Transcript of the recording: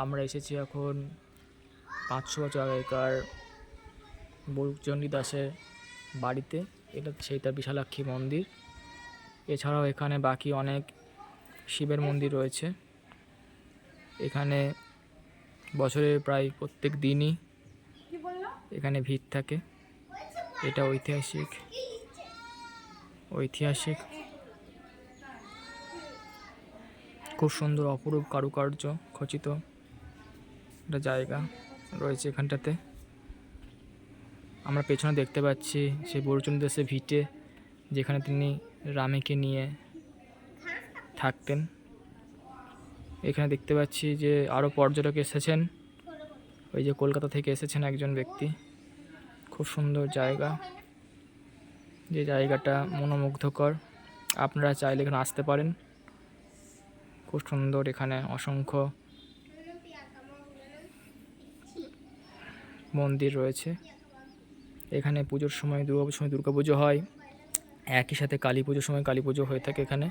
আমরা এসেছি এখন 500 বছর আগেকার বরুকচণ্ডী দাসের বাড়িতে। এটা সেইটা বিশালাক্ষী মন্দির। এছাড়াও এখানে বাকি অনেক শিবের মন্দির রয়েছে। এখানে বছরের প্রায় প্রত্যেক দিনই এখানে ভিড় থাকে। এটা ঐতিহাসিক খুব সুন্দর অপরূপ কারুকার্য খচিত একটা জায়গা রয়েছে এখানটাতে। আমরা পেছনে দেখতে পাচ্ছি সেই বরুকচণ্ডী দাসের ভিটে, যেখানে তিনি রামেকে নিয়ে থাকতেন। এখানে দেখতে পাচ্ছি যে আরও পর্যটক এসেছেন, ওই যে কলকাতা থেকে এসেছেন একজন ব্যক্তি। খুব সুন্দর জায়গা, যে জায়গাটা মনোমুগ্ধকর। আপনারা চাইলে এখানে আসতে পারেন। খুব সুন্দর, এখানে অসংখ্য মন্দির রয়েছে। এখানে পুজোর সময় দুর্গাপুজোর সময় দুর্গাপুজো হয়, একই সাথে কালী পুজোর সময় কালী পুজো হয়ে থাকে এখানে।